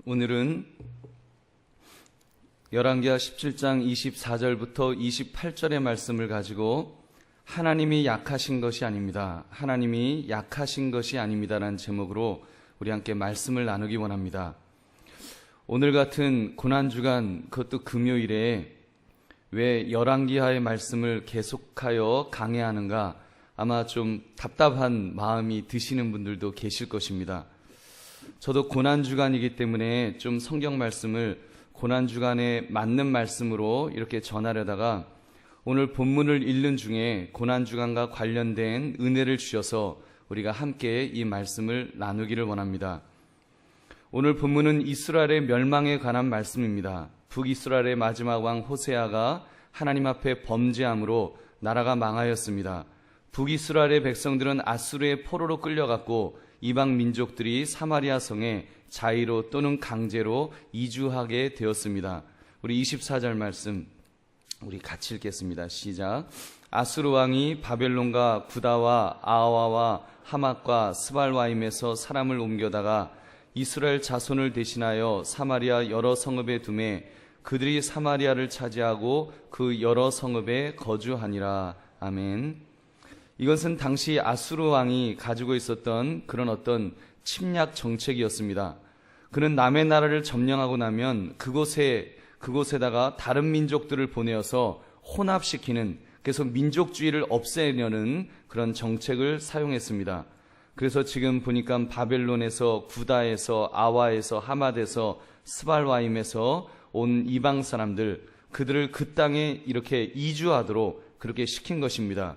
오늘은 열왕기하 17장 24절부터 28절의 말씀을 가지고 하나님이 약하신 것이 아닙니다. 하나님이 약하신 것이 아닙니다라는 제목으로 우리 함께 말씀을 나누기 원합니다. 오늘 같은 고난주간, 그것도 금요일에 왜 열왕기하의 말씀을 계속하여 강해하는가, 아마 좀 답답한 마음이 드시는 분들도 계실 것입니다. 저도 고난주간이기 때문에 좀 성경 말씀을 고난주간에 맞는 말씀으로 이렇게 전하려다가 오늘 본문을 읽는 중에 고난주간과 관련된 은혜를 주셔서 우리가 함께 이 말씀을 나누기를 원합니다. 오늘 본문은 이스라엘의 멸망에 관한 말씀입니다. 북이스라엘의 마지막 왕 호세아가 하나님 앞에 범죄함으로 나라가 망하였습니다. 북이스라엘의 백성들은 아수르의 포로로 끌려갔고 이방 민족들이 사마리아 성에 자의로 또는 강제로 이주하게 되었습니다. 우리 24절 말씀 우리 같이 읽겠습니다. 시작. 아수르 왕이 바벨론과 구다와 아와와 하맛과 스발와임에서 사람을 옮겨다가 이스라엘 자손을 대신하여 사마리아 여러 성읍에 두매 그들이 사마리아를 차지하고 그 여러 성읍에 거주하니라. 아멘. 이것은 당시 아수르 왕이 가지고 있었던 그런 어떤 침략 정책이었습니다. 그는 남의 나라를 점령하고 나면 그곳에다가 다른 민족들을 보내어서 혼합시키는, 그래서 민족주의를 없애려는 그런 정책을 사용했습니다. 그래서 지금 보니까 바벨론에서, 구다에서, 아와에서, 하맛에서, 스발와임에서 온 이방 사람들, 그들을 그 땅에 이렇게 이주하도록 그렇게 시킨 것입니다.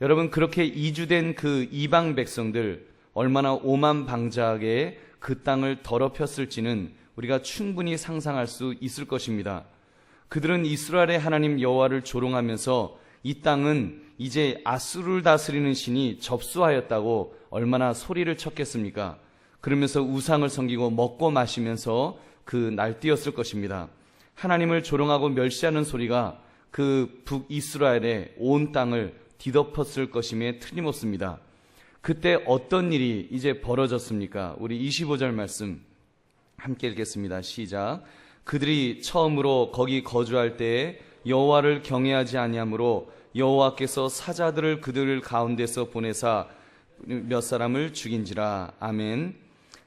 여러분, 그렇게 이주된 그 이방 백성들 얼마나 오만방자하게 그 땅을 더럽혔을지는 우리가 충분히 상상할 수 있을 것입니다. 그들은 이스라엘의 하나님 여호와를 조롱하면서 이 땅은 이제 아수르를 다스리는 신이 접수하였다고 얼마나 소리를 쳤겠습니까? 그러면서 우상을 섬기고 먹고 마시면서 그 날뛰었을 것입니다. 하나님을 조롱하고 멸시하는 소리가 그 북이스라엘의 온 땅을 뒤덮었을 것임에 틀림없습니다. 그때 어떤 일이 이제 벌어졌습니까? 우리 25절 말씀 함께 읽겠습니다. 시작. 그들이 처음으로 거기 거주할 때에 여호와를 경외하지 아니하므로 여호와께서 사자들을 그들 가운데서 보내사 몇 사람을 죽인지라. 아멘.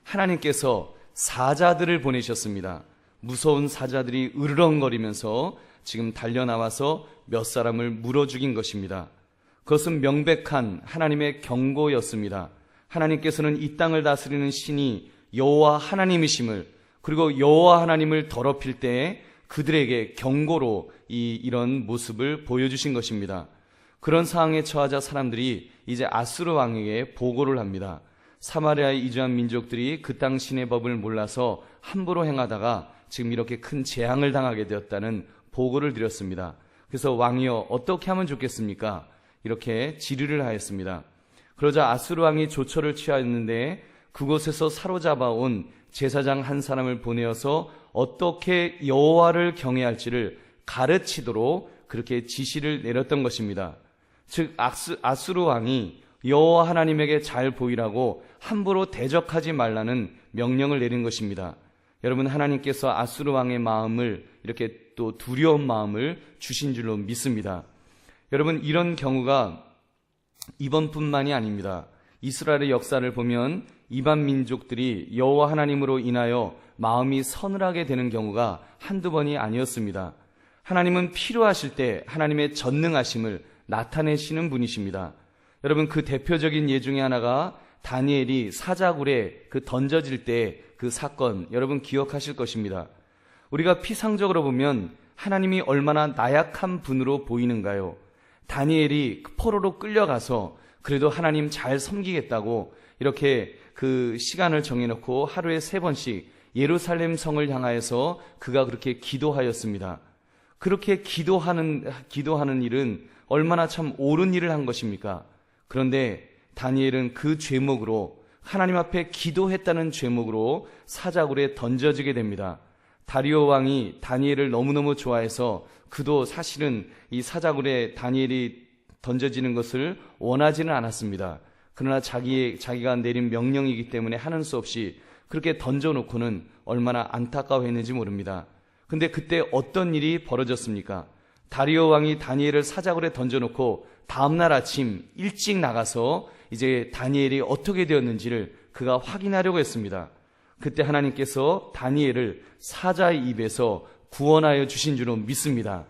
하나님께서 사자들을 보내셨습니다. 무서운 사자들이 으르렁거리면서 지금 달려나와서 몇 사람을 물어 죽인 것입니다. 그것은 명백한 하나님의 경고였습니다. 하나님께서는 이 땅을 다스리는 신이 여호와 하나님이심을, 그리고 여호와 하나님을 더럽힐 때에 그들에게 경고로 이런 모습을 보여주신 것입니다. 그런 상황에 처하자 사람들이 이제 아수르 왕에게 보고를 합니다. 사마리아에 이주한 민족들이 그 땅 신의 법을 몰라서 함부로 행하다가 지금 이렇게 큰 재앙을 당하게 되었다는 보고를 드렸습니다. 그래서 왕이여 어떻게 하면 좋겠습니까? 이렇게 질의를 하였습니다. 그러자 아수르 왕이 조처를 취하였는데 그곳에서 사로잡아 온 제사장 한 사람을 보내어서 어떻게 여호와를 경외할지를 가르치도록 그렇게 지시를 내렸던 것입니다. 즉 아수르 왕이 여호와 하나님에게 잘 보이라고 함부로 대적하지 말라는 명령을 내린 것입니다. 여러분, 하나님께서 아수르 왕의 마음을 이렇게 또 두려운 마음을 주신 줄로 믿습니다. 여러분, 이런 경우가 이번뿐만이 아닙니다. 이스라엘의 역사를 보면 이방 민족들이 여호와 하나님으로 인하여 마음이 서늘하게 되는 경우가 한두 번이 아니었습니다. 하나님은 필요하실 때 하나님의 전능하심을 나타내시는 분이십니다. 여러분, 그 대표적인 예 중에 하나가 다니엘이 사자굴에 던져질 때 그 사건, 여러분 기억하실 것입니다. 우리가 피상적으로 보면 하나님이 얼마나 나약한 분으로 보이는가요? 다니엘이 포로로 끌려가서 그래도 하나님 잘 섬기겠다고 이렇게 그 시간을 정해놓고 하루에 3번씩 예루살렘 성을 향하여서 그가 그렇게 기도하였습니다. 그렇게 기도하는 일은 얼마나 참 옳은 일을 한 것입니까? 그런데 다니엘은 그 죄목으로, 하나님 앞에 기도했다는 죄목으로 사자굴에 던져지게 됩니다. 다리오 왕이 다니엘을 너무너무 좋아해서 그도 사실은 이 사자굴에 다니엘이 던져지는 것을 원하지는 않았습니다. 그러나 자기가 내린 명령이기 때문에 하는 수 없이 그렇게 던져놓고는 얼마나 안타까워했는지 모릅니다. 근데 그때 어떤 일이 벌어졌습니까? 다리오 왕이 다니엘을 사자굴에 던져놓고 다음날 아침 일찍 나가서 이제 다니엘이 어떻게 되었는지를 그가 확인하려고 했습니다. 그때 하나님께서 다니엘을 사자의 입에서 구원하여 주신 줄로 믿습니다.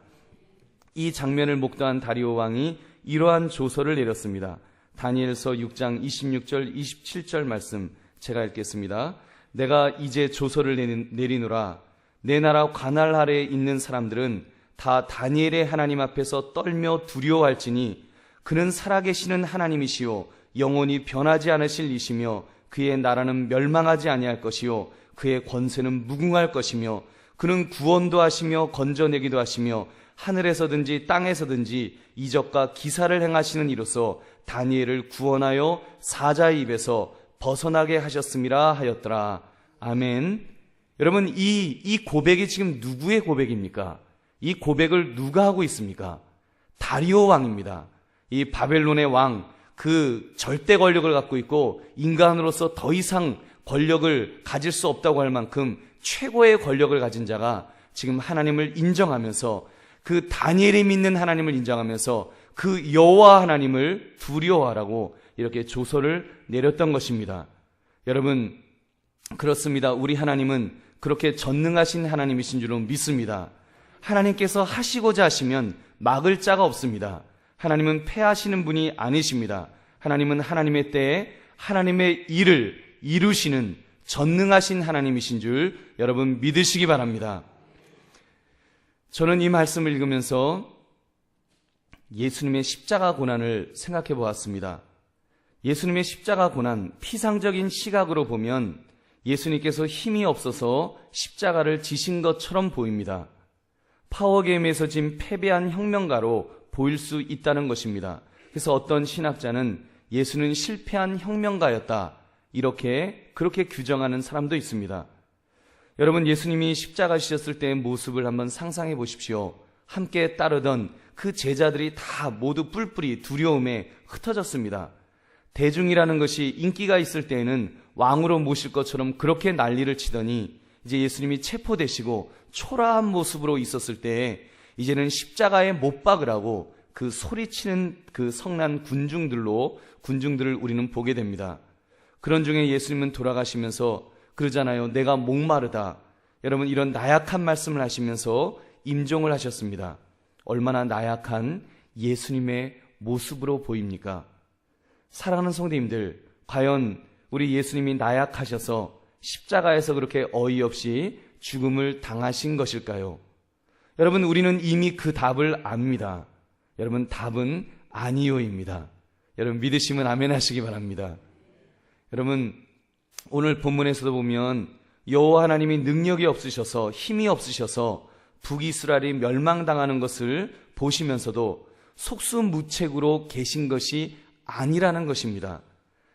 이 장면을 목도한 다리오 왕이 이러한 조서를 내렸습니다. 다니엘서 6장 26절 27절 말씀 제가 읽겠습니다. 내가 이제 조서를 내리노라. 내 나라 관할 아래에 있는 사람들은 다 다니엘의 하나님 앞에서 떨며 두려워할지니 그는 살아계시는 하나님이시요 영원히 변하지 않으실 이시며 그의 나라는 멸망하지 아니할 것이요 그의 권세는 무궁할 것이며 그는 구원도 하시며 건져내기도 하시며 하늘에서든지 땅에서든지 이적과 기사를 행하시는 이로써 다니엘을 구원하여 사자의 입에서 벗어나게 하셨음이라 하였더라. 아멘. 여러분, 이 고백이 지금 누구의 고백입니까? 이 고백을 누가 하고 있습니까? 다리오 왕입니다. 이 바벨론의 왕, 그 절대 권력을 갖고 있고 인간으로서 더 이상 권력을 가질 수 없다고 할 만큼 최고의 권력을 가진 자가 지금 하나님을 인정하면서 그 다니엘이 믿는 하나님을 인정하면서 그 여호와 하나님을 두려워하라고 이렇게 조서를 내렸던 것입니다. 여러분, 그렇습니다. 우리 하나님은 그렇게 전능하신 하나님이신 줄로 믿습니다. 하나님께서 하시고자 하시면 막을 자가 없습니다. 하나님은 패하시는 분이 아니십니다. 하나님은 하나님의 때에 하나님의 일을 이루시는 전능하신 하나님이신 줄 여러분 믿으시기 바랍니다. 저는 이 말씀을 읽으면서 예수님의 십자가 고난을 생각해 보았습니다. 예수님의 십자가 고난, 피상적인 시각으로 보면 예수님께서 힘이 없어서 십자가를 지신 것처럼 보입니다. 파워게임에서 진 패배한 혁명가로 보일 수 있다는 것입니다. 그래서 어떤 신학자는 예수는 실패한 혁명가였다, 그렇게 규정하는 사람도 있습니다. 여러분, 예수님이 십자가 지셨을 때의 모습을 한번 상상해 보십시오. 함께 따르던 그 제자들이 다 모두 뿔뿔이 두려움에 흩어졌습니다. 대중이라는 것이 인기가 있을 때에는 왕으로 모실 것처럼 그렇게 난리를 치더니 이제 예수님이 체포되시고 초라한 모습으로 있었을 때에 이제는 십자가에 못 박으라고 그 소리치는 그 성난 군중들을 우리는 보게 됩니다. 그런 중에 예수님은 돌아가시면서 그러잖아요. 내가 목마르다. 여러분, 이런 나약한 말씀을 하시면서 임종을 하셨습니다. 얼마나 나약한 예수님의 모습으로 보입니까? 사랑하는 성도님들, 과연 우리 예수님이 나약하셔서 십자가에서 그렇게 어이없이 죽음을 당하신 것일까요? 여러분, 우리는 이미 그 답을 압니다. 여러분, 답은 아니요입니다. 여러분, 믿으시면 아멘 하시기 바랍니다. 여러분, 오늘 본문에서도 보면 여호와 하나님이 능력이 없으셔서, 힘이 없으셔서 북이스라엘이 멸망당하는 것을 보시면서도 속수무책으로 계신 것이 아니라는 것입니다.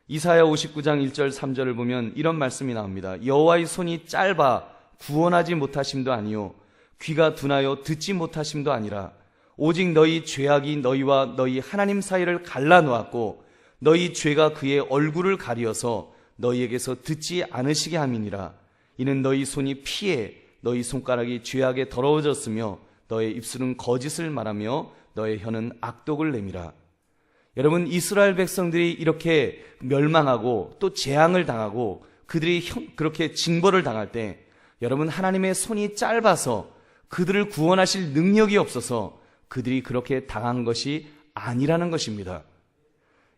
이사야 59장 1절 3절을 보면 이런 말씀이 나옵니다. 여호와의 손이 짧아 구원하지 못하심도 아니요 귀가 둔하여 듣지 못하심도 아니라 오직 너희 죄악이 너희와 너희 하나님 사이를 갈라놓았고 너희 죄가 그의 얼굴을 가리어서 너희에게서 듣지 않으시게 함이니라. 이는 너희 손이 피해 너희 손가락이 죄악에 더러워졌으며 너의 입술은 거짓을 말하며 너의 혀는 악독을 내미라. 여러분, 이스라엘 백성들이 이렇게 멸망하고 또 재앙을 당하고 그들이 그렇게 징벌을 당할 때 여러분, 하나님의 손이 짧아서 그들을 구원하실 능력이 없어서 그들이 그렇게 당한 것이 아니라는 것입니다.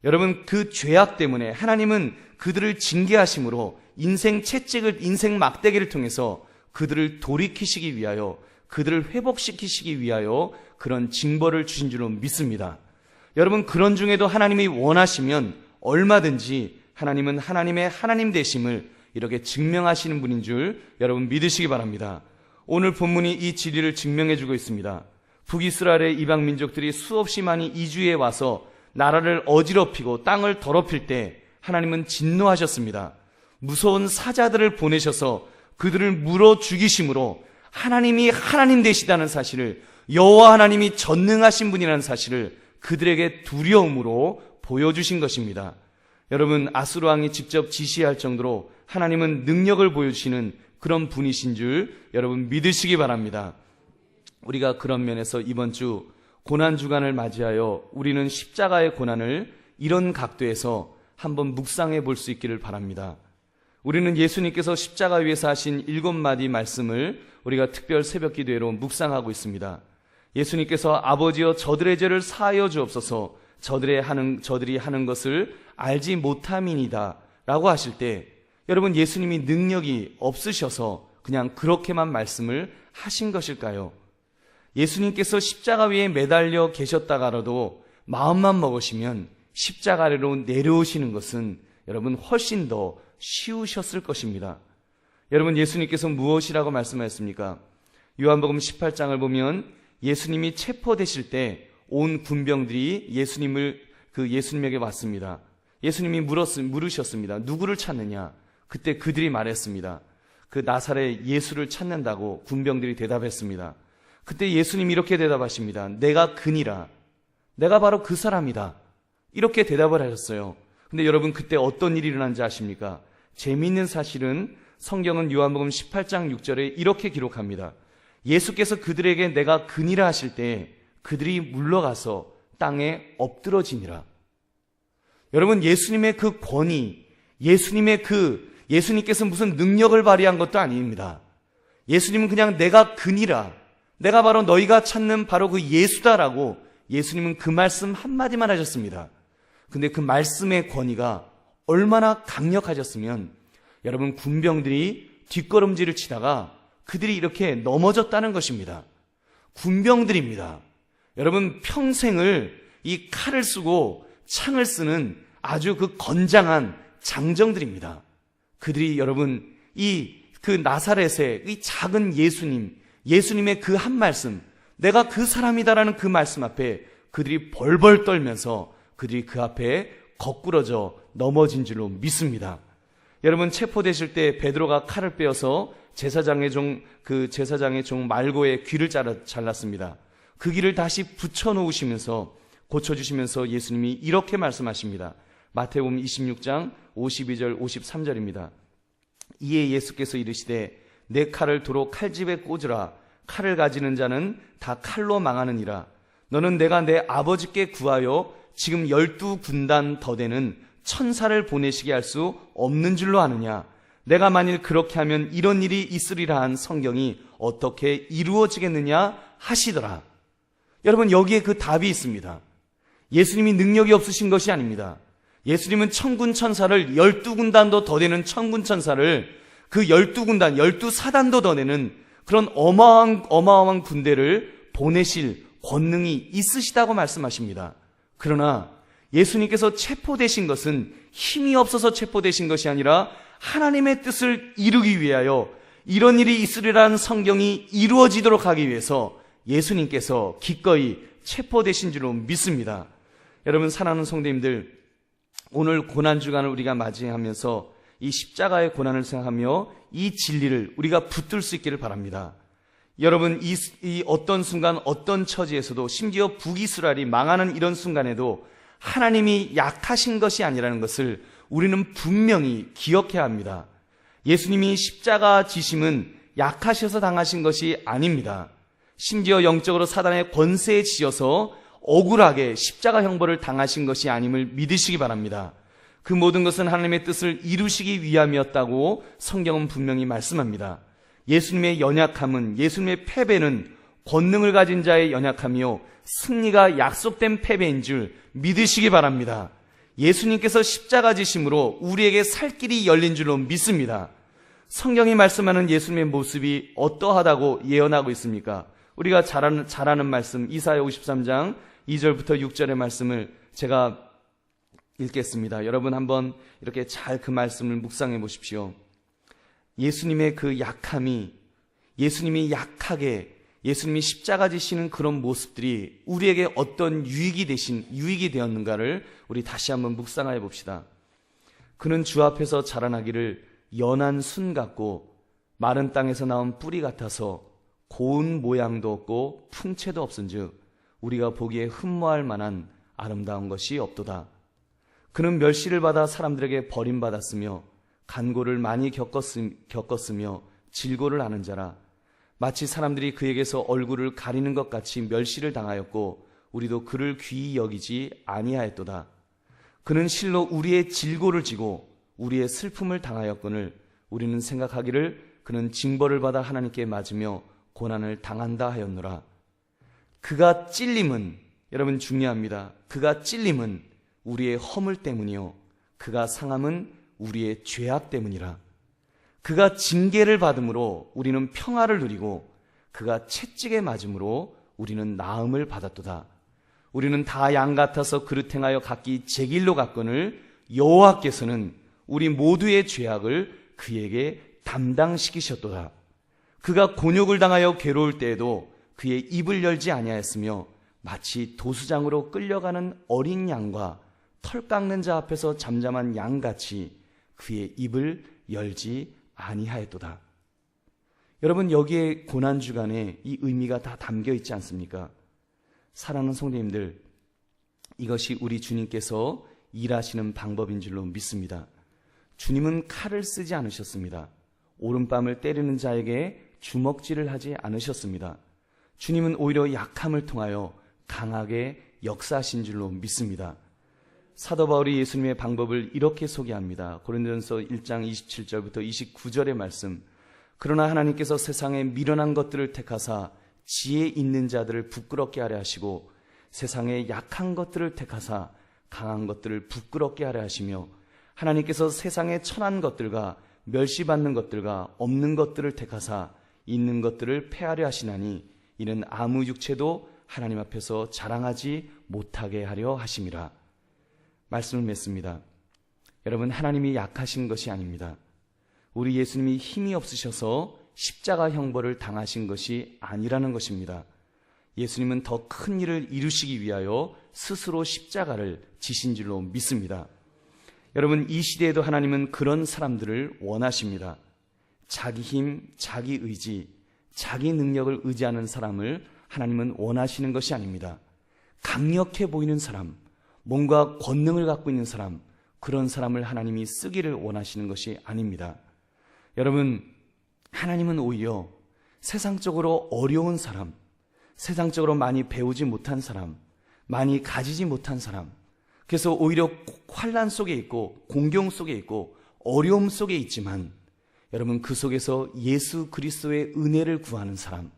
여러분, 그 죄악 때문에 하나님은 그들을 징계하심으로 인생 채찍을, 인생 막대기를 통해서 그들을 돌이키시기 위하여, 그들을 회복시키시기 위하여 그런 징벌을 주신 줄로 믿습니다. 여러분, 그런 중에도 하나님이 원하시면 얼마든지 하나님은 하나님의 하나님 되심을 이렇게 증명하시는 분인 줄 여러분 믿으시기 바랍니다. 오늘 본문이 이 진리를 증명해주고 있습니다. 북이스라엘의 이방 민족들이 수없이 많이 이주해 와서 나라를 어지럽히고 땅을 더럽힐 때 하나님은 진노하셨습니다. 무서운 사자들을 보내셔서 그들을 물어 죽이심으로 하나님이 하나님 되시다는 사실을, 여호와 하나님이 전능하신 분이라는 사실을 그들에게 두려움으로 보여주신 것입니다. 여러분, 아수르 왕이 직접 지시할 정도로 하나님은 능력을 보여주시는 그런 분이신 줄 여러분 믿으시기 바랍니다. 우리가 그런 면에서 이번 주 고난주간을 맞이하여 우리는 십자가의 고난을 이런 각도에서 한번 묵상해 볼 수 있기를 바랍니다. 우리는 예수님께서 십자가 위에서 하신 7마디 말씀을 우리가 특별 새벽 기도회로 묵상하고 있습니다. 예수님께서 아버지여 저들의 죄를 사하여 주옵소서, 저들이 하는 것을 알지 못함이니이다 라고 하실 때 여러분, 예수님이 능력이 없으셔서 그냥 그렇게만 말씀을 하신 것일까요? 예수님께서 십자가 위에 매달려 계셨다가라도 마음만 먹으시면 십자가 아래로 내려오시는 것은 여러분 훨씬 더 쉬우셨을 것입니다. 여러분, 예수님께서 무엇이라고 말씀하셨습니까? 요한복음 18장을 보면 예수님이 체포되실 때 온 군병들이 예수님에게 왔습니다. 예수님이 물으셨습니다. 누구를 찾느냐? 그때 그들이 말했습니다. 그 나사렛 예수를 찾는다고 군병들이 대답했습니다. 그때 예수님이 이렇게 대답하십니다. 내가 그니라. 내가 바로 그 사람이다. 이렇게 대답을 하셨어요. 근데 여러분, 그때 어떤 일이 일어난지 아십니까? 재미있는 사실은 성경은 요한복음 18장 6절에 이렇게 기록합니다. 예수께서 그들에게 내가 그니라 하실 때 그들이 물러가서 땅에 엎드러지니라. 여러분, 예수님의 그 권위, 예수님께서 무슨 능력을 발휘한 것도 아닙니다. 예수님은 그냥 내가 그니라, 내가 바로 너희가 찾는 바로 그 예수다라고 예수님은 그 말씀 한마디만 하셨습니다. 근데 그 말씀의 권위가 얼마나 강력하셨으면 여러분, 군병들이 뒷걸음질을 치다가 그들이 이렇게 넘어졌다는 것입니다. 군병들입니다. 여러분, 평생을 이 칼을 쓰고 창을 쓰는 아주 그 건장한 장정들입니다. 그들이 여러분, 그 나사렛의 이 작은 예수님의 그 한 말씀, 내가 그 사람이다라는 그 말씀 앞에 그들이 벌벌 떨면서 그들이 그 앞에 거꾸러져 넘어진 줄로 믿습니다. 여러분, 체포되실 때 베드로가 칼을 빼어서 제사장의 종 말고의 귀를 잘랐습니다. 그 귀를 다시 붙여놓으시면서 고쳐주시면서 예수님이 이렇게 말씀하십니다. 마태복음 26장 52절 53절입니다. 이에 예수께서 이르시되 내 칼을 도로 칼집에 꽂으라. 칼을 가지는 자는 다 칼로 망하느니라. 너는 내가 내 아버지께 구하여 지금 12군단 더 되는 천사를 보내시게 할 수 없는 줄로 아느냐. 내가 만일 그렇게 하면 이런 일이 있으리라 한 성경이 어떻게 이루어지겠느냐 하시더라. 여러분, 여기에 그 답이 있습니다. 예수님이 능력이 없으신 것이 아닙니다. 예수님은 천군 천사를 12군단도 더 되는 천군 천사를 그 12군단, 12사단도 더 되는 그런 어마어마한 군대를 보내실 권능이 있으시다고 말씀하십니다. 그러나 예수님께서 체포되신 것은 힘이 없어서 체포되신 것이 아니라 하나님의 뜻을 이루기 위하여 이런 일이 있으리라는 성경이 이루어지도록 하기 위해서 예수님께서 기꺼이 체포되신 줄로 믿습니다. 여러분, 사랑하는 성도님들, 오늘 고난주간을 우리가 맞이하면서 이 십자가의 고난을 생각하며 이 진리를 우리가 붙들 수 있기를 바랍니다. 여러분, 이 어떤 순간 어떤 처지에서도 심지어 북이스라엘이 망하는 이런 순간에도 하나님이 약하신 것이 아니라는 것을 우리는 분명히 기억해야 합니다. 예수님이 십자가 지심은 약하셔서 당하신 것이 아닙니다. 심지어 영적으로 사단의 권세에 지어서 억울하게 십자가 형벌을 당하신 것이 아님을 믿으시기 바랍니다. 그 모든 것은 하나님의 뜻을 이루시기 위함이었다고 성경은 분명히 말씀합니다. 예수님의 연약함은, 예수님의 패배는 권능을 가진 자의 연약함이요 승리가 약속된 패배인 줄 믿으시기 바랍니다. 예수님께서 십자가 지심으로 우리에게 살 길이 열린 줄로 믿습니다. 성경이 말씀하는 예수님의 모습이 어떠하다고 예언하고 있습니까? 우리가 잘 아는 말씀, 이사야 53장 2절부터 6절의 말씀을 제가 읽겠습니다. 여러분, 한번 이렇게 잘 그 말씀을 묵상해 보십시오. 예수님의 그 약함이, 예수님이 약하게, 예수님이 십자가 지시는 그런 모습들이 우리에게 어떤 유익이 되었는가를 우리 다시 한번 묵상해 봅시다. 그는 주 앞에서 자라나기를 연한 순 같고 마른 땅에서 나온 뿌리 같아서 고운 모양도 없고 풍채도 없은즉 우리가 보기에 흠모할 만한 아름다운 것이 없도다. 그는 멸시를 받아 사람들에게 버림받았으며 간고를 많이 겪었으며 질고를 아는 자라. 마치 사람들이 그에게서 얼굴을 가리는 것 같이 멸시를 당하였고 우리도 그를 귀히 여기지 아니하였도다. 그는 실로 우리의 질고를 지고 우리의 슬픔을 당하였거늘 우리는 생각하기를 그는 징벌을 받아 하나님께 맞으며 고난을 당한다 하였노라. 그가 찔림은, 여러분 중요합니다. 그가 찔림은 우리의 허물 때문이요 그가 상함은 우리의 죄악 때문이라. 그가 징계를 받음으로 우리는 평화를 누리고 그가 채찍에 맞음으로 우리는 나음을 받았도다. 우리는 다 양 같아서 그릇 행하여 각기 제 길로 갔거늘 여호와께서는 우리 모두의 죄악을 그에게 담당시키셨도다. 그가 곤욕을 당하여 괴로울 때에도 그의 입을 열지 아니하였으며 마치 도수장으로 끌려가는 어린 양과 털 깎는 자 앞에서 잠잠한 양같이 그의 입을 열지 아니하였도다. 여러분, 여기에 고난주간에 이 의미가 다 담겨 있지 않습니까? 사랑하는 성도님들, 이것이 우리 주님께서 일하시는 방법인 줄로 믿습니다. 주님은 칼을 쓰지 않으셨습니다. 오른뺨을 때리는 자에게 주먹질을 하지 않으셨습니다. 주님은 오히려 약함을 통하여 강하게 역사하신 줄로 믿습니다. 사도 바울이 예수님의 방법을 이렇게 소개합니다. 고린도전서 1장 27절부터 29절의 말씀. 그러나 하나님께서 세상에 미련한 것들을 택하사 지혜 있는 자들을 부끄럽게 하려 하시고 세상에 약한 것들을 택하사 강한 것들을 부끄럽게 하려 하시며 하나님께서 세상에 천한 것들과 멸시받는 것들과 없는 것들을 택하사 있는 것들을 폐하려 하시나니 이는 아무 육체도 하나님 앞에서 자랑하지 못하게 하려 하심이라. 말씀을 맺습니다. 여러분, 하나님이 약하신 것이 아닙니다. 우리 예수님이 힘이 없으셔서 십자가 형벌을 당하신 것이 아니라는 것입니다. 예수님은 더 큰 일을 이루시기 위하여 스스로 십자가를 지신 줄로 믿습니다. 여러분, 이 시대에도 하나님은 그런 사람들을 원하십니다. 자기 힘, 자기 의지, 자기 능력을 의지하는 사람을 하나님은 원하시는 것이 아닙니다. 강력해 보이는 사람, 뭔가 권능을 갖고 있는 사람, 그런 사람을 하나님이 쓰기를 원하시는 것이 아닙니다. 여러분, 하나님은 오히려 세상적으로 어려운 사람, 세상적으로 많이 배우지 못한 사람, 많이 가지지 못한 사람, 그래서 오히려 환난 속에 있고 공경 속에 있고 어려움 속에 있지만 여러분, 그 속에서 예수 그리스도의 은혜를 구하는 사람,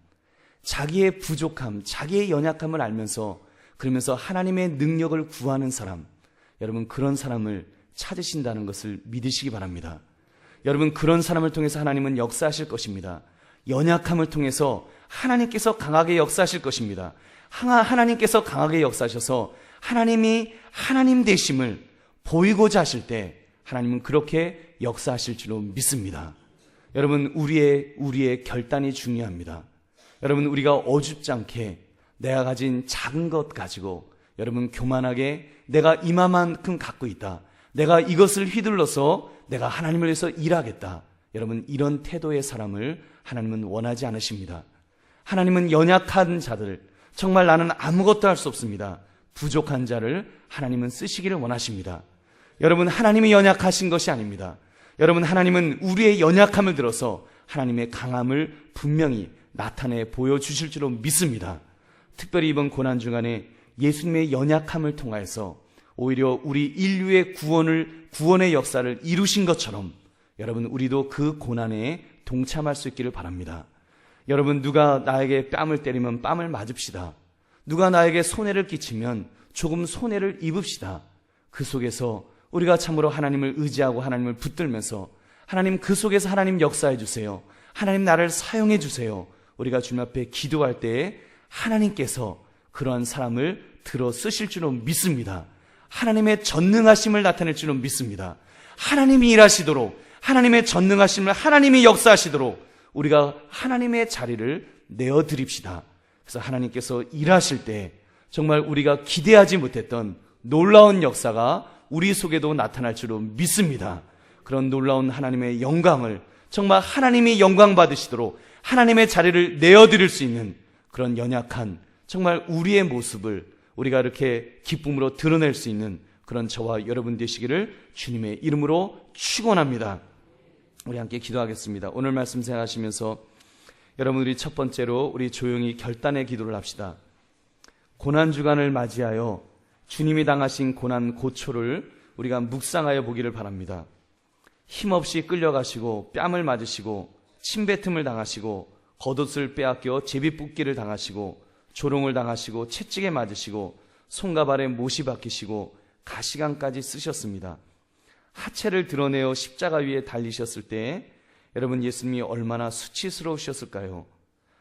자기의 부족함, 자기의 연약함을 알면서 그러면서 하나님의 능력을 구하는 사람, 여러분 그런 사람을 찾으신다는 것을 믿으시기 바랍니다. 여러분, 그런 사람을 통해서 하나님은 역사하실 것입니다. 연약함을 통해서 하나님께서 강하게 역사하실 것입니다. 하나님께서 강하게 역사하셔서 하나님이 하나님 되심을 보이고자 하실 때 하나님은 그렇게 역사하실 줄로 믿습니다. 여러분, 우리의 결단이 중요합니다. 여러분, 우리가 어줍지 않게 내가 가진 작은 것 가지고 여러분 교만하게 내가 이마만큼 갖고 있다, 내가 이것을 휘둘러서 내가 하나님을 위해서 일하겠다, 여러분 이런 태도의 사람을 하나님은 원하지 않으십니다. 하나님은 연약한 자들, 정말 나는 아무것도 할 수 없습니다, 부족한 자를 하나님은 쓰시기를 원하십니다. 여러분, 하나님이 연약하신 것이 아닙니다. 여러분, 하나님은 우리의 연약함을 들어서 하나님의 강함을 분명히 나타내 보여주실 줄로 믿습니다. 특별히 이번 고난주간에 예수님의 연약함을 통하여서 오히려 우리 인류의 구원의 역사를 이루신 것처럼 여러분, 우리도 그 고난에 동참할 수 있기를 바랍니다. 여러분, 누가 나에게 뺨을 때리면 뺨을 맞읍시다. 누가 나에게 손해를 끼치면 조금 손해를 입읍시다. 그 속에서 우리가 참으로 하나님을 의지하고 하나님을 붙들면서 하나님, 그 속에서 하나님 역사해 주세요, 하나님 나를 사용해 주세요, 우리가 주님 앞에 기도할 때에 하나님께서 그러한 사람을 들어 쓰실 줄로 믿습니다. 하나님의 전능하심을 나타낼 줄로 믿습니다. 하나님이 일하시도록, 하나님의 전능하심을 하나님이 역사하시도록 우리가 하나님의 자리를 내어드립시다. 그래서 하나님께서 일하실 때 정말 우리가 기대하지 못했던 놀라운 역사가 우리 속에도 나타날 줄로 믿습니다. 그런 놀라운 하나님의 영광을 정말 하나님이 영광 받으시도록 하나님의 자리를 내어드릴 수 있는 그런 연약한 정말 우리의 모습을 우리가 이렇게 기쁨으로 드러낼 수 있는 그런 저와 여러분 되시기를 주님의 이름으로 축원합니다. 우리 함께 기도하겠습니다. 오늘 말씀 생각하시면서 여러분들이 첫 번째로 우리 조용히 결단의 기도를 합시다. 고난주간을 맞이하여 주님이 당하신 고난 고초를 우리가 묵상하여 보기를 바랍니다. 힘없이 끌려가시고 뺨을 맞으시고 침뱉음을 당하시고 겉옷을 빼앗겨 제비뽑기를 당하시고 조롱을 당하시고 채찍에 맞으시고 손과 발에 못이 박히시고 가시관까지 쓰셨습니다. 하체를 드러내어 십자가 위에 달리셨을 때 여러분 예수님이 얼마나 수치스러우셨을까요?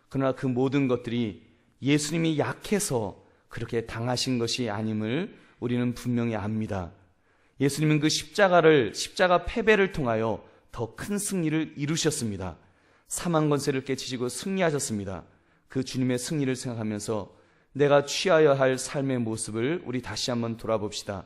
그러나 그 모든 것들이 예수님이 약해서 그렇게 당하신 것이 아님을 우리는 분명히 압니다. 예수님은 그 십자가 패배를 통하여 더 큰 승리를 이루셨습니다. 사망 권세를 깨치시고 승리하셨습니다. 그 주님의 승리를 생각하면서 내가 취하여야 할 삶의 모습을 우리 다시 한번 돌아봅시다.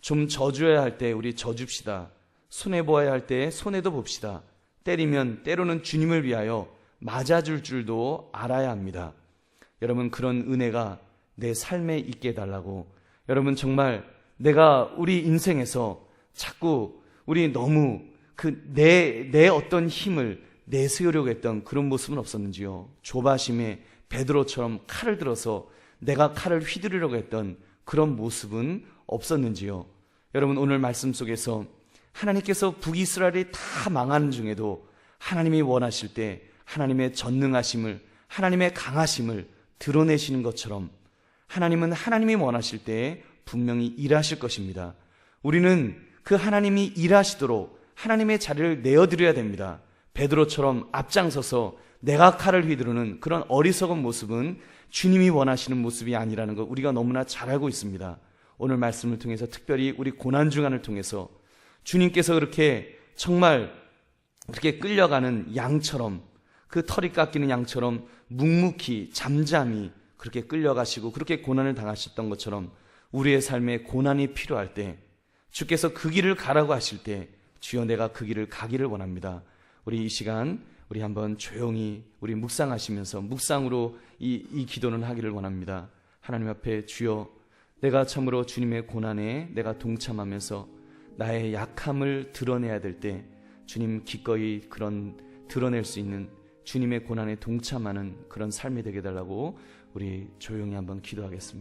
좀 져줘야 할 때 우리 져줍시다. 손해보아야 할 때 손해도 봅시다. 때리면 때로는 주님을 위하여 맞아줄 줄도 알아야 합니다. 여러분 그런 은혜가 내 삶에 있게 해달라고. 여러분 정말 내가 우리 인생에서 자꾸 우리 너무 내 어떤 힘을 내세우려고 했던 그런 모습은 없었는지요? 조바심에 베드로처럼 칼을 들어서 내가 칼을 휘두르려고 했던 그런 모습은 없었는지요? 여러분 오늘 말씀 속에서 하나님께서 북이스라엘이 다 망하는 중에도 하나님이 원하실 때 하나님의 전능하심을, 하나님의 강하심을 드러내시는 것처럼 하나님은 하나님이 원하실 때 분명히 일하실 것입니다. 우리는 그 하나님이 일하시도록 하나님의 자리를 내어드려야 됩니다. 베드로처럼 앞장서서 내가 칼을 휘두르는 그런 어리석은 모습은 주님이 원하시는 모습이 아니라는 것 우리가 너무나 잘 알고 있습니다. 오늘 말씀을 통해서 특별히 우리 고난주간을 통해서 주님께서 그렇게 정말 그렇게 끌려가는 양처럼 그 털이 깎이는 양처럼 묵묵히 잠잠히 그렇게 끌려가시고 그렇게 고난을 당하셨던 것처럼 우리의 삶에 고난이 필요할 때 주께서 그 길을 가라고 하실 때 주여 내가 그 길을 가기를 원합니다. 우리 이 시간 우리 한번 조용히 우리 묵상하시면서 묵상으로 이 기도는 하기를 원합니다. 하나님 앞에 주여 내가 참으로 주님의 고난에 내가 동참하면서 나의 약함을 드러내야 될 때 주님 기꺼이 그런 드러낼 수 있는 주님의 고난에 동참하는 그런 삶이 되게 해달라고 우리 조용히 한번 기도하겠습니다.